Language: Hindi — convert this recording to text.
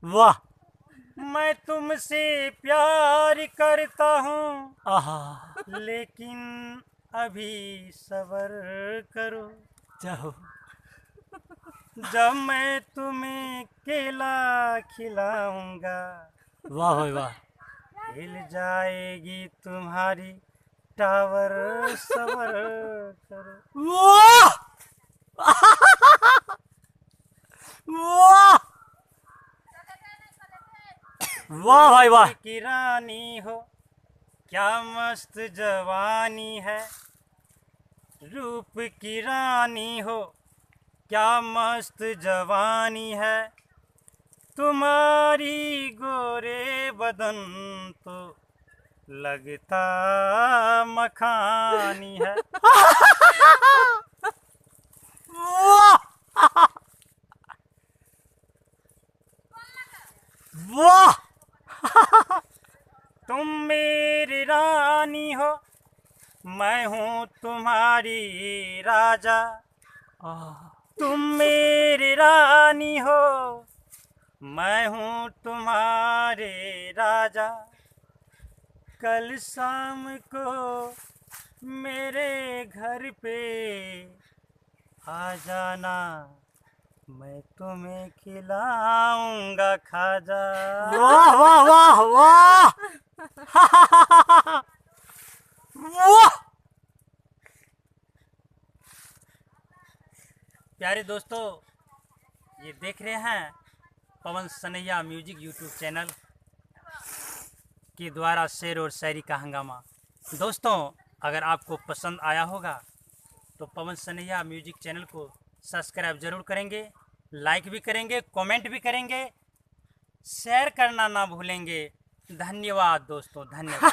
वाह। मैं तुमसे प्यार करता हूँ, आहा। लेकिन अभी सब्र करो। जाओ। जब मैं तुम्हें केला खिलाऊंगा, वाह भाई वाह। हिल जाएगी तुम्हारी टावर। सब्र करो। वाह वाह वाह भाई वाह। रूप की रानी हो, क्या मस्त जवानी है। रूप की रानी हो, क्या मस्त जवानी है। तुम्हारी गोरे बदन तो लगता मखानी है। वाह वाह। तुम मेरी रानी हो, मैं हूँ तुम्हारी राजा। तुम मेरी रानी हो, मैं हूँ तुम्हारे राजा। कल शाम को मेरे घर पे आ जाना, मैं तुम्हें खिलाऊंगा खाजा। वाह वाह वाह वाह। वाह। प्यारे दोस्तों, ये देख रहे हैं पवन सनैया म्यूजिक यूट्यूब चैनल के द्वारा शेर और शायरी का हंगामा। दोस्तों, अगर आपको पसंद आया होगा तो पवन सनैया म्यूजिक चैनल को सब्सक्राइब जरूर करेंगे, लाइक भी करेंगे, कमेंट भी करेंगे, शेयर करना ना भूलेंगे। धन्यवाद दोस्तों, धन्यवाद।